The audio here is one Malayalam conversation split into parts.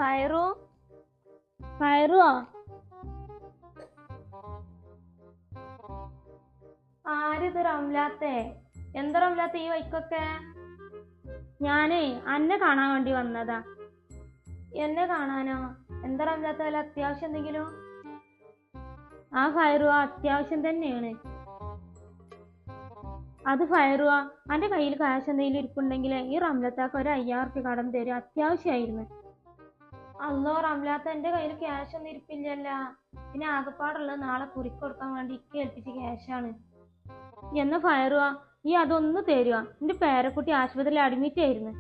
ഫയറു ഫയറുവോ? ആരിത് റംലാത്തെ? എന്താ റംലാത്തെ ഈ വൈക്കൊക്കെ? ഞാനേ അന്നെ കാണാൻ വേണ്ടി വന്നതാ. എന്നെ കാണാനോ? എന്താ റംലാത്തെ, വല്ല അത്യാവശ്യം എന്തെങ്കിലും? ആ ഫയറുവാ, അത്യാവശ്യം തന്നെയാണ്. അത് ഫയറുവാ, അന്റെ കയ്യിൽ കാശ് എന്തെങ്കിലും ഇരിപ്പുണ്ടെങ്കിൽ ഈ റംലത്താക്ക് ഒരു 5000 റുപ്യ കടം തരും, അത്യാവശ്യമായിരുന്നു. അല്ലോ റംലാത്ത, എന്റെ കയ്യിൽ ക്യാഷ് ഒന്നും ഇരിപ്പില്ലല്ല. പിന്നെ ആകെപ്പാടുള്ളത് നാളെ കുറിക്ക് കൊടുക്കാൻ വേണ്ടി ഏൽപ്പിച്ച ക്യാഷാണ്. എന്ന ഫയറുവാ, ഈ അതൊന്ന് തരുക. എന്റെ പേരക്കുട്ടി ആശുപത്രിയിൽ അഡ്മിറ്റ് ആയിരുന്നു.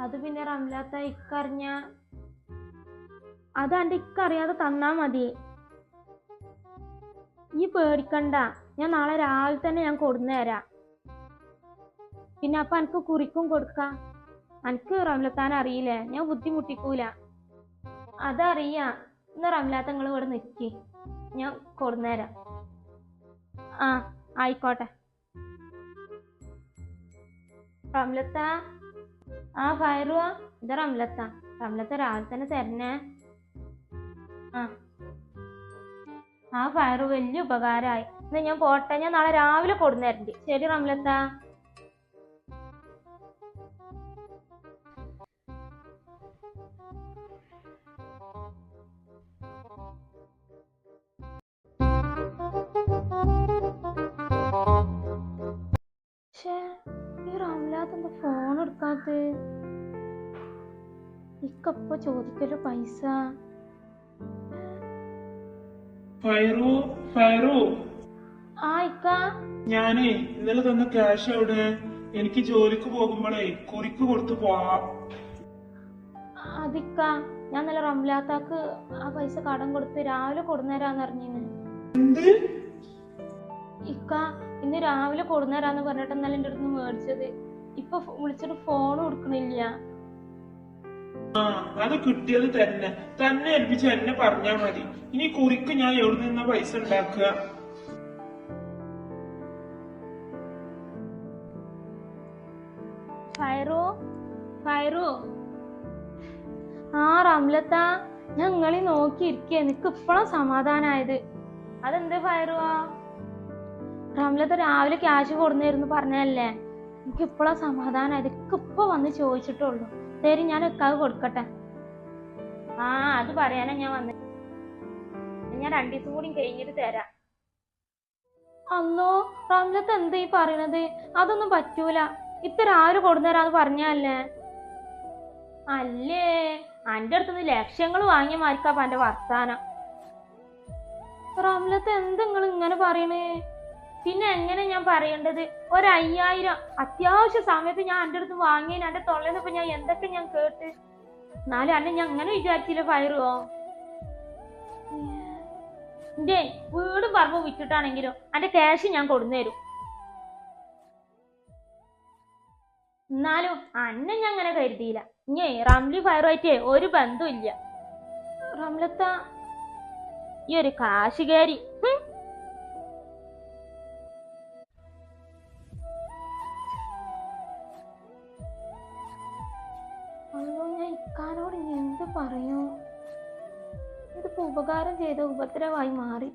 അത് പിന്നെ റംലാത്ത, ഇക്കറിഞ്ഞ അത് എന്റെ ഇക്കറിയാതെ തന്നാ മതി. ഈ പേടിക്കണ്ട, ഞാൻ നാളെ രാവിലെ തന്നെ ഞാൻ കൊടുന്നേരാ. പിന്നെ അപ്പൊ എനിക്ക് കുറിക്കും കൊടുക്കാം. എനിക്ക് റംലത്താൻ അറിയില്ലേ, ഞാൻ ബുദ്ധിമുട്ടിക്കൂല. അതറിയാ. ഇന്ന് റംലാത്ത നിങ്ങൾ ഇവിടെ നിൽക്കി, ഞാൻ കൊടുന്നേരാം. ആ ആയിക്കോട്ടെ. റംലത്ത, ആ ഫയറുവാ, ഇത് റംലത്ത. റംലത്ത രാവിലെ തന്നെ തരണേ. ആ ഫയറു, വലിയ ഉപകാരമായി. എന്നാ ഞാൻ പോട്ടെ, ഞാൻ നാളെ രാവിലെ കൊടുന്നേരണ്ട്. ശരി റംലത്ത. ഈ റംലാത്ത് എന്താ ഫോൺ എടുക്കാത്ത? ഇക്കപ്പ ചോദിക്കല് പൈസ. Fire, fire. ആ ഇക്ക, ഞാനേ ഇന്നലെ തന്ന ക്യാഷ് എവിടെ? എനിക്ക് ജോലിക്ക് പോകുമ്പോഴേ കുറിക്ക് കൊടുത്തു പോവാം. അതിക്ക, ഞാൻ ഇന്നലെ റംലാത്താക്ക് ആ പൈസ കടം കൊടുത്ത് രാവിലെ കൊടുന്നേരാന്ന് പറഞ്ഞിന്. എന്ത്? ഇക്ക, ഇന്ന് രാവിലെ കൊടുന്നേരാന്ന് പറഞ്ഞിട്ട് ഇന്നലെ എന്റെ അടുത്ത് മേടിച്ചത്. ഇപ്പൊ വിളിച്ചിട്ട് ഫോൺ കൊടുക്കണില്ല. ആ, അത് കിട്ടിയത് തന്നെ തന്നെ ഏൽപ്പിച്ച് എന്നെ പറഞ്ഞാ മതി. ഇനി കുറിക്ക് ഞാൻ എവിടെ നിന്നാ പൈസ ഉണ്ടാക്കുക? Fire, fire. ആ റംലത്ത, ഞാൻ നിങ്ങളെ നോക്കിയിരിക്കേ. നിനക്ക് ഇപ്പഴാ സമാധാനായത്. അതെന്ത് ഫയറുവാ? റംലത്ത രാവിലെ ക്യാഷ് കൊടുന്നായിരുന്നു പറഞ്ഞല്ലേ. എനിക്ക് ഇപ്പഴാ സമാധാനായത്. ഇപ്പൊ വന്ന് ചോദിച്ചിട്ടുള്ളൂ. ശരി, ഞാൻ ഇക്കാവ് കൊടുക്കട്ടെ. ആ, അത് പറയാനാ ഞാൻ വന്നത്. ഞാൻ 2 ദിവസം കൂടി കഴിഞ്ഞിട്ട് തരാം. അല്ലോ റംലത്ത, എന്താ ഈ പറയണത്? അതൊന്നും പറ്റൂല. ഇത്ര രാവിലെ കൊടുന്നേരാന്ന് പറഞ്ഞല്ലേ. അല്ലേ, അന്റെ അടുത്തുനിന്ന് ലക്ഷങ്ങൾ വാങ്ങിയ മാരിക്കാപ്പ എന്റെ വർത്താനം. റംലത്ത, എന്ത് നിങ്ങൾ ഇങ്ങനെ പറയണേ? പിന്നെ എങ്ങനെ ഞാൻ പറയേണ്ടത്? 5000 അത്യാവശ്യ സമയത്ത് ഞാൻ എന്റെ അടുത്ത് വാങ്ങിയതിന് എന്റെ തൊള്ളേന്നിപ്പോ ഞാൻ എന്തൊക്കെ ഞാൻ കേട്ട്. എന്നാലും അന്നെ ഞാൻ അങ്ങനെ വിചാരിച്ചില്ല ഫയറുവോ. എന്റെ വീടും പറമ്പും വിറ്റിട്ടാണെങ്കിലും എന്റെ ക്യാഷ് ഞാൻ കൊടുന്നേരും. എന്നാലും അന്നെ ഞാൻ അങ്ങനെ കരുതിയില്ല. ഇനി റംലി ഫയറുമായിട്ടേ ഒരു ബന്ധമില്ല. റംലത്ത, ഈ ഒരു കാശുകാരി. അയ്യോ, ഞാൻ ഇക്കാനോട് ഇനി എന്ത് പറയൂ? ഇതിപ്പോ ഉപകാരം ചെയ്ത ഉപദ്രവമായി മാറി.